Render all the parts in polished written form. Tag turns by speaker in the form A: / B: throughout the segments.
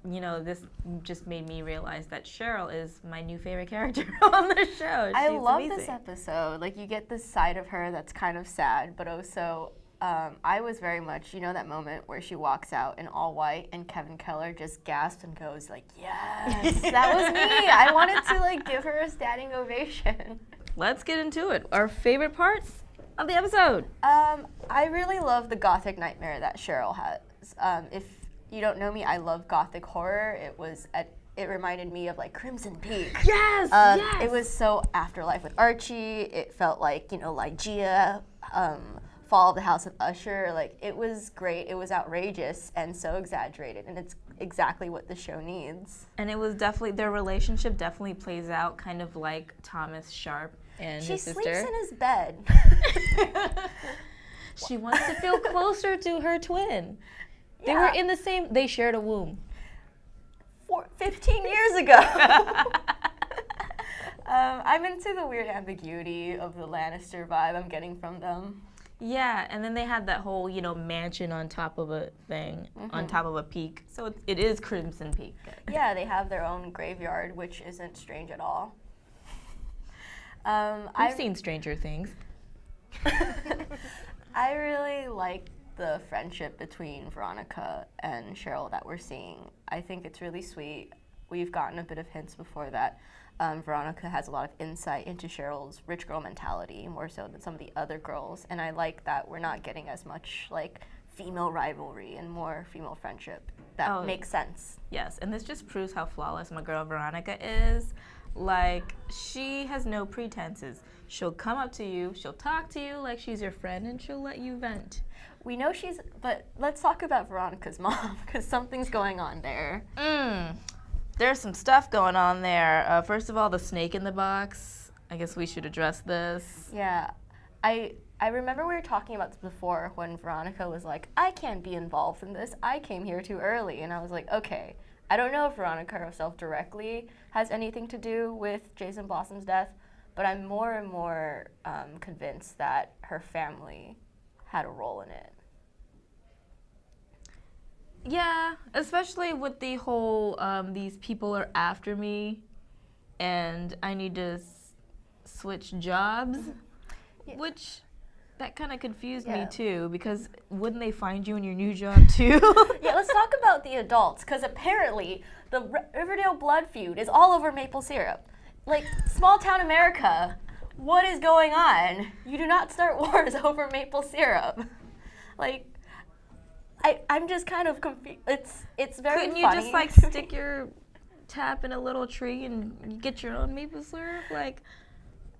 A: this just made me realize that Cheryl is my new favorite character on the show.
B: I
A: She's
B: love
A: amazing.
B: this episode. Like, you get this side of her that's kind of sad, but also I was very much, that moment where she walks out in all white and Kevin Keller just gasps and goes like, yes, that was me. I wanted to give her a standing ovation.
A: Let's get into it. Our favorite parts of the episode.
B: I really love the gothic nightmare that Cheryl has. If you don't know me, I love gothic horror. It reminded me of Crimson Peak.
A: Yes, yes.
B: It was so Afterlife with Archie. It felt like, Lygia, Fall of the House of Usher. It was great. It was outrageous and so exaggerated, and it's exactly what the show needs.
A: And it was definitely, their relationship definitely plays out kind of like Thomas Sharp and his sister.
B: She sleeps in his bed.
A: She wants to feel closer to her twin. They were in the same, they shared a womb.
B: 15 years ago. I'm into the weird ambiguity of the Lannister vibe I'm getting from them.
A: Yeah, and then they had that whole, mansion on top of a thing, on top of a peak. So it is Crimson Peak.
B: Yeah, they have their own graveyard, which isn't strange at all.
A: I've seen Stranger Things.
B: I really like the friendship between Veronica and Cheryl that we're seeing. I think it's really sweet. We've gotten a bit of hints before that Veronica has a lot of insight into Cheryl's rich girl mentality, more so than some of the other girls. And I like that we're not getting as much female rivalry and more female friendship. That makes sense.
A: Yes, and this just proves how flawless my girl Veronica is. She has no pretenses. She'll come up to you, she'll talk to you like she's your friend, and she'll let you vent.
B: We know but let's talk about Veronica's mom, because something's going on there.
A: There's some stuff going on there. First of all, the snake in the box. I guess we should address this.
B: Yeah. I remember we were talking about this before when Veronica was like, I can't be involved in this. I came here too early. And I was like, okay. I don't know if Veronica herself directly has anything to do with Jason Blossom's death, but I'm more and more convinced that her family had a role in it.
A: Yeah, especially with the whole, these people are after me and I need to switch jobs, which that kind of confused me too, because wouldn't they find you in your new job too?
B: Yeah, let's talk about the adults, because apparently the Riverdale blood feud is all over maple syrup. Small town America, what is going on? You do not start wars over maple syrup. I'm just kind of confused. It's very
A: Couldn't
B: funny.
A: you just stick your tap in a little tree and you get your own maple syrup?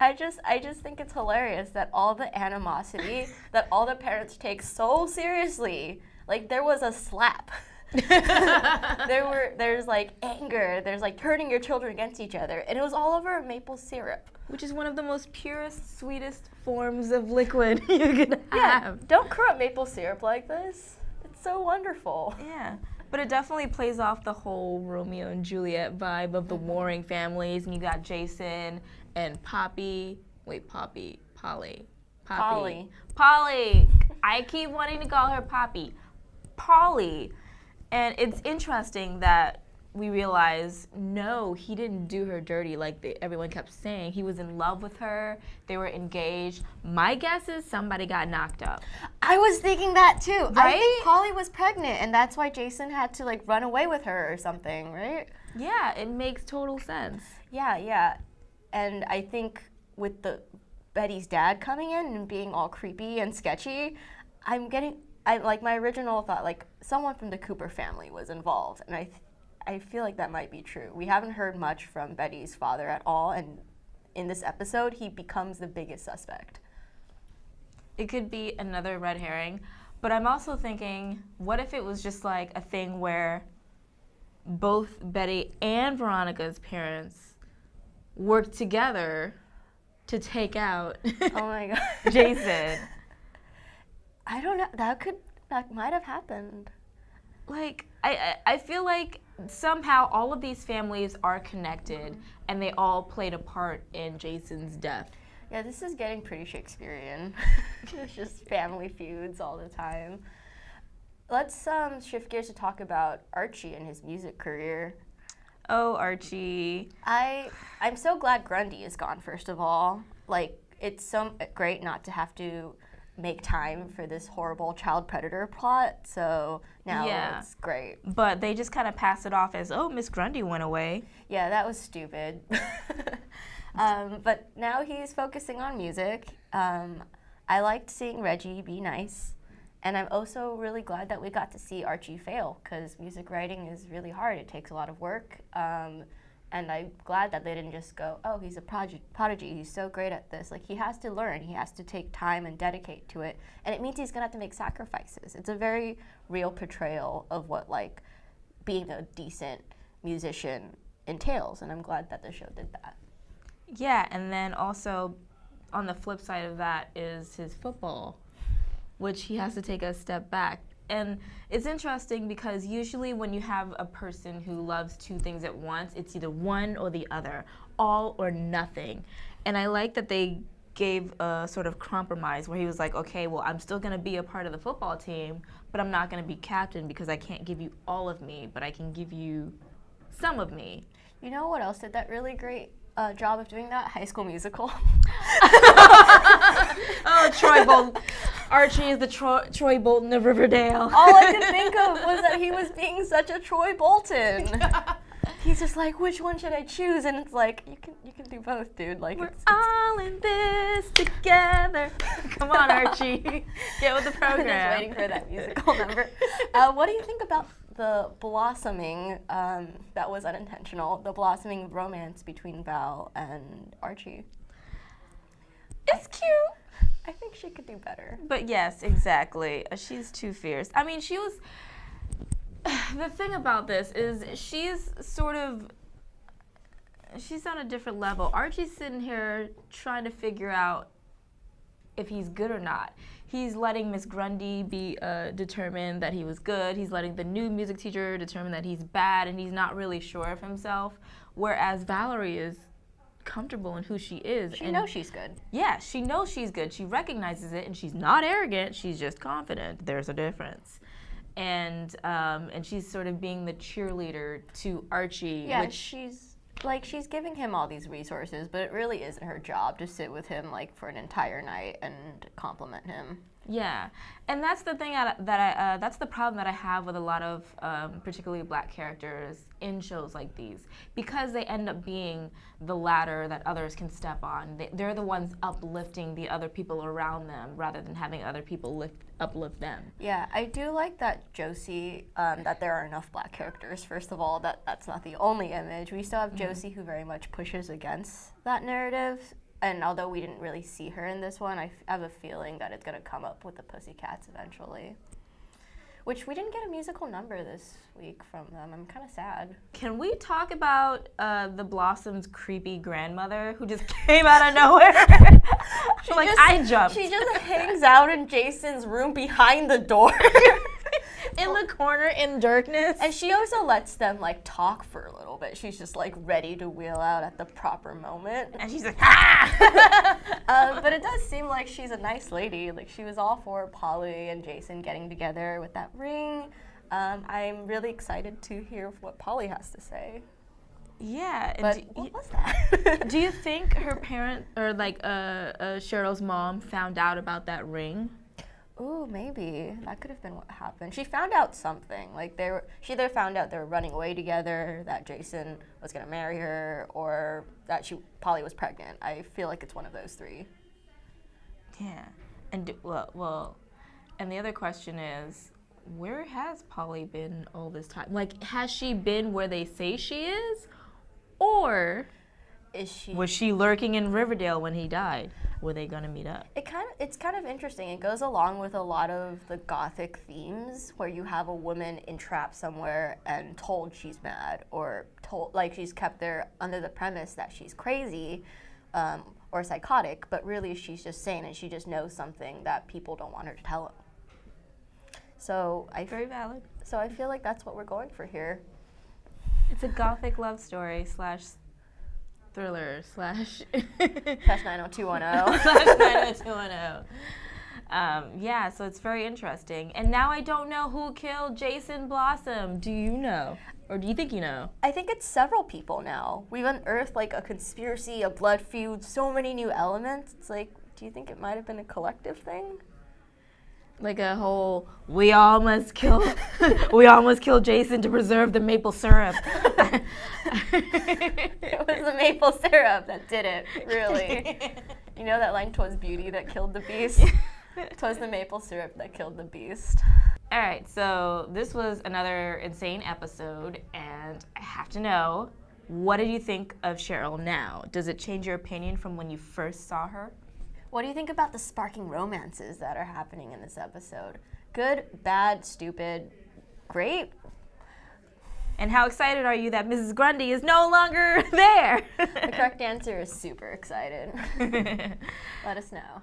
B: I just think it's hilarious that all the animosity that all the parents take so seriously. There was a slap. There's anger. There's turning your children against each other, and it was all over maple syrup.
A: Which is one of the most purest, sweetest forms of liquid you can have.
B: Yeah, don't corrupt maple syrup like this. It's so wonderful.
A: Yeah, but it definitely plays off the whole Romeo and Juliet vibe of the warring families, and you got Jason and Polly. I keep wanting to call her Poppy. Polly. And it's interesting that we realize, no, he didn't do her dirty everyone kept saying. He was in love with her. They were engaged. My guess is somebody got knocked up.
B: I was thinking that too.
A: Right?
B: I think Polly was pregnant, and that's why Jason had to run away with her or something, right?
A: Yeah, it makes total sense.
B: Yeah. And I think with Betty's dad coming in and being all creepy and sketchy, my original thought, someone from the Cooper family was involved, and I feel like that might be true. We haven't heard much from Betty's father at all, and in this episode, he becomes the biggest suspect.
A: It could be another red herring, but I'm also thinking, what if it was just a thing where both Betty and Veronica's parents worked together to take out
B: Oh my God.
A: Jason?
B: I don't know. That might have happened.
A: I feel like somehow all of these families are connected, and they all played a part in Jason's death.
B: Yeah, this is getting pretty Shakespearean. It's just family feuds all the time. Let's shift gears to talk about Archie and his music career.
A: Oh, Archie.
B: I'm so glad Grundy is gone, first of all. Like, it's so great not to have to make time for this horrible child predator plot, so now it's great.
A: But they just kind of pass it off as, oh, Miss Grundy went away.
B: Yeah, that was stupid. But now he's focusing on music. I liked seeing Reggie be nice. And I'm also really glad that we got to see Archie fail, because music writing is really hard. It takes a lot of work. And I'm glad that they didn't just go, oh, he's a prodigy. He's so great at this. Like, he has to learn. He has to take time and dedicate to it. And it means he's going to have to make sacrifices. It's a very real portrayal of what, like, being a decent musician entails. And I'm glad that the show did that.
A: Yeah, and then also on the flip side of that is his football, which he has to take a step back. And it's interesting because usually when you have a person who loves two things at once, it's either one or the other, all or nothing. And I like that they gave a sort of compromise where he was like, okay, well, I'm still gonna be a part of the football team, but I'm not gonna be captain because I can't give you all of me, but I can give you some of me.
B: You know what else did that really great job of doing that? High School Musical.
A: Oh, Troy Bolton. Archie is the Troy Bolton of Riverdale.
B: All I could think of was that he was being such a Troy Bolton. He's just like, which one should I choose? And it's like, you can do both, dude. Like,
A: we're all in this together. Come on, Archie. Get with the program.
B: I'm just waiting for that musical number. What do you think about the blossoming, that was unintentional, the blossoming romance between Val and Archie?
A: It's cute.
B: I think she could do better.
A: But yes, exactly. She's too fierce. I mean, she was... The thing about this is she's on a different level. Archie's sitting here trying to figure out if he's good or not. He's letting Miss Grundy be determine that he was good. He's letting the new music teacher determine that he's bad, and he's not really sure of himself. Whereas Valerie is comfortable in who she is.
B: She knows she's good.
A: Yeah, she knows she's good. She recognizes it, and she's not arrogant. She's just confident. There's a difference. And she's sort of being the cheerleader to Archie.
B: Yeah,
A: which
B: she's giving him all these resources, but it really isn't her job to sit with him like for an entire night and compliment him.
A: Yeah, and that's the thing that's the problem that I have with a lot of particularly Black characters in shows like these, because they end up being the ladder that others can step on. They're the ones uplifting the other people around them rather than having other people uplift them.
B: Yeah, I do like that Josie, that there are enough Black characters, first of all, that's not the only image. We still have Josie, who very much pushes against that narrative. And although we didn't really see her in this one, I have a feeling that it's going to come up with the Pussycats eventually. Which we didn't get a musical number this week from them. I'm kind of sad.
A: Can we talk about the Blossom's creepy grandmother who just came out of nowhere? I jumped.
B: She just hangs out in Jason's room behind the door.
A: In the corner in darkness.
B: And she also lets them like talk for a little bit. She's just like ready to wheel out at the proper moment.
A: And she's like, ah!
B: But it does seem like she's a nice lady. Like, she was all for Polly and Jason getting together with that ring. I'm really excited to hear what Polly has to say.
A: Yeah.
B: But what was that?
A: Do you think her parent, or like Cheryl's mom, found out about that ring?
B: Ooh, maybe. That could have been what happened. She found out something. Like, she either found out they were running away together, that Jason was going to marry her, or that Polly was pregnant. I feel like it's one of those three.
A: Yeah. And and the other question is, where has Polly been all this time? Like, has she been where they say she is? Or was she lurking in Riverdale when he died? Were they gonna meet up?
B: It's kind of interesting. It goes along with a lot of the Gothic themes, where you have a woman entrapped somewhere and told she's mad, or told, like, she's kept there under the premise that she's crazy or psychotic, but really she's just sane and she just knows something that people don't want her to tell them. So
A: very valid.
B: So I feel like that's what we're going for here.
A: It's a Gothic love story / thriller /
B: /90210.
A: /90210. Yeah, so it's very interesting. And now I don't know who killed Jason Blossom. Do you know? Or do you think you know?
B: I think it's several people now. We've unearthed like a conspiracy, a blood feud, so many new elements. It's like, do you think it might have been a collective thing?
A: Like a whole, we all must kill Jason to preserve the maple syrup.
B: It was the maple syrup that did it, really. You know that line, "'Twas beauty that killed the beast"? 'Twas the maple syrup that killed the beast.
A: All right, so this was another insane episode, and I have to know, what did you think of Cheryl now? Does it change your opinion from when you first saw her?
B: What do you think about the sparking romances that are happening in this episode? Good, bad, stupid, great?
A: And how excited are you that Mrs. Grundy is no longer there?
B: The correct answer is super excited. Let us know.